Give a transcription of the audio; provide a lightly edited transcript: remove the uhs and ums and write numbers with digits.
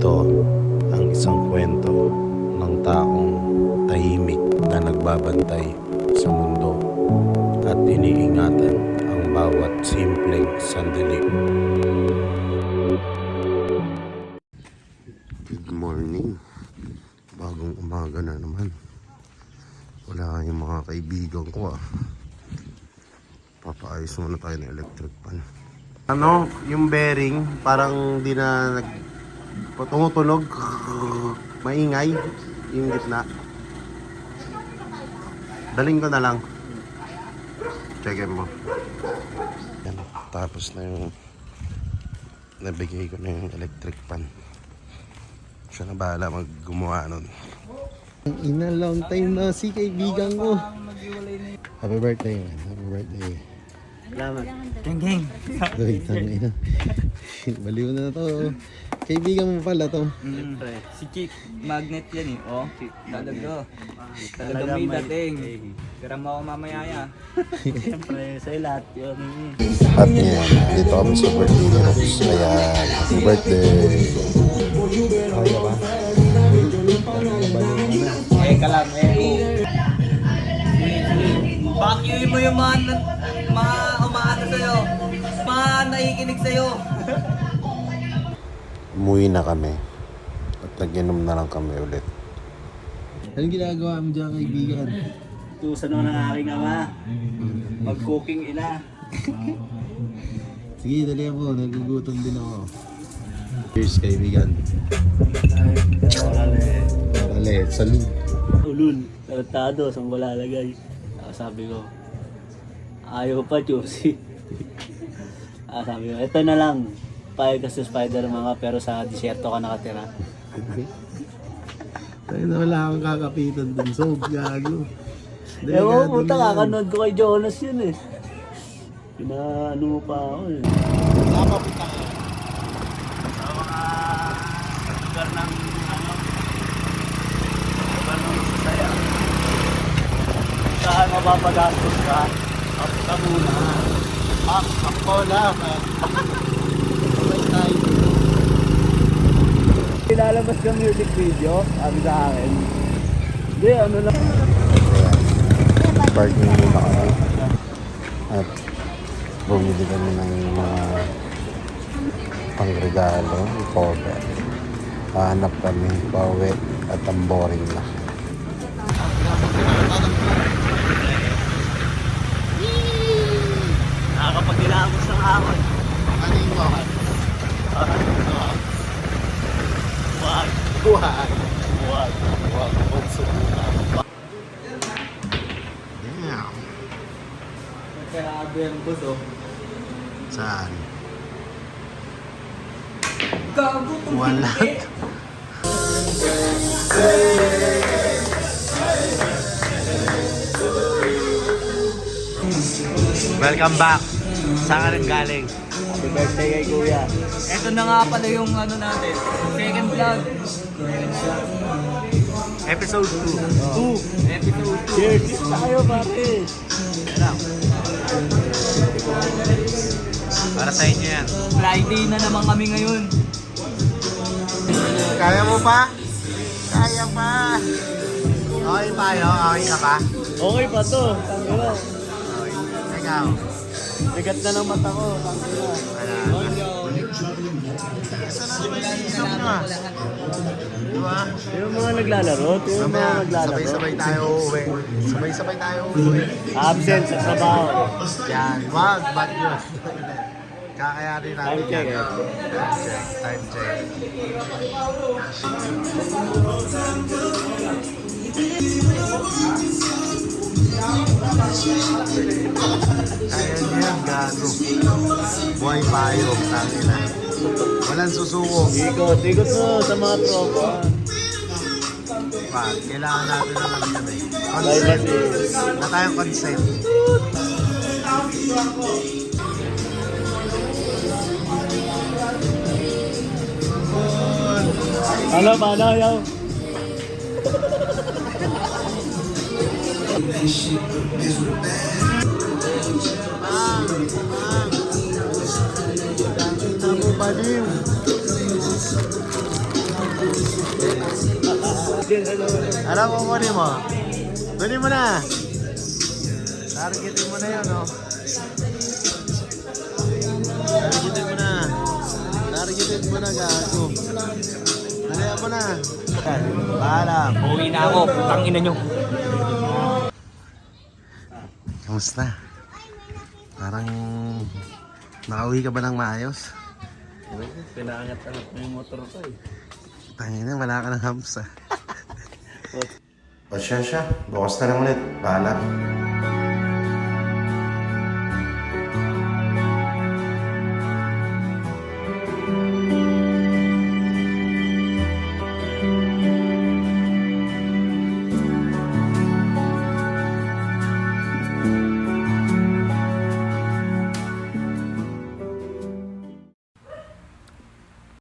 Ito ang isang kwento ng taong tahimik na nagbabantay sa mundo at iniingatan ang bawat simpleng sandali. Good morning. Bagong umaga na naman. Wala yung mga kaibigan ko Papaayos muna tayo ng electric pan. Yung bearing parang di na tumutunog, maingay yung gitna. Daling ko na lang. Checkin mo. Yan, tapos na yung nabigay ko na yung electric pan. Siya na bahala gumawa nun. Ina, long time na si kaibigan ko. Happy birthday, man. Happy birthday. Salamat. Geng. Uy, tangina. Baliw na to. Kaibigan mo pala to. Siyempre. Si Chick, magnet yan Talaga. Talaga may dating. Tira mo ako mamayaya. Siyempre, sa'yo lahat yun. At ngayon, dito kami sa birthday ni Rox. Kaya, happy birthday. Kaya ba? Eka lang, Vacuum mo yung mga umaano sa'yo. Mga naikinig sa'yo. Umuwi na kami. At nag-inom na lang kami ulit. Anong ginagawa mo dyan, kaibigan? Tusan mo ng aking ama. Mag-cooking ina. Sige, dali ako. Nagugutom din ako. Cheers, kaibigan. Orale, salud. Ulul, tarantado, saan ko lalagay? Sabi ko, ayaw pa, Josie. Sabi ko, ito na lang. Payag ka sa spider mga pero sa disyerto ka nakatira. Tayo na wala akong kakapitan dun. So, gago. Ewan mo, puta, kakanood ko kay Jonas yun Pinaano mo pa ako Sama puta ka. Sa mga lugar ng lugar ng Bisaya. Saan mapapagastos ka? Ka muna. Ako na. Sabay tayo. Ilalabas ka music video, sabi sa akin. Hindi, ano lang. Parking muna kami. At bumili kami ng mga pangregalo, cover. Hahanap kami, pauwi at ang boring na. Nakakapag-ilamos ng ahon. Ano yung mga? Wag. Buhay. Wag. Huwag subukan. Damn. Grabe ang buso. Saan? Gago Wala. Welcome back. Saan ka rin galing? Happy birthday kay Kuya. Ito na nga pala yung ano natin. Second vlog. Episode 2. Episode 2. Cheers tayo pare. Para sa inyo yan. Friday na naman kami ngayon. Kaya mo pa? Kaya pa. Okay pa yun? Okay ka pa? Okay pa to. Tangina. Ikaw. Bigat na ng mata ko. Tangina. Isa na naman yung inom nyo Diba? Yung mga naglalaro. Yung mga naglalaro. Sabay-sabay tayo uuwi. Sabay-sabay tayo uuwi. Absent sa trabaho. Yan. Wag. Bad yun. Kakayanin natin Time check. yan. Time check. Kaya niyan, gago. Buhay payo, tangina. Walang susuko. Ikot mo sa mga tropa. Kailangan natin ng ano yun Consent. Na tayong consent. Ano, paano yaw? Baliw. Ano mo kunin mo? Kunin mo na! Targetin mo na yun, oh. Targetin mo na. Targetin mo na, gago. Nalaya mo na. Paalam. Uwi na ako, putang ina nyo. Kamusta? Parang nakauwi ka ba ng maayos? Pinaangat-angat mo yung motor ko eh. Tangina, wala ka ng hams ah. O siya, bukas na lang ulit. Paalam.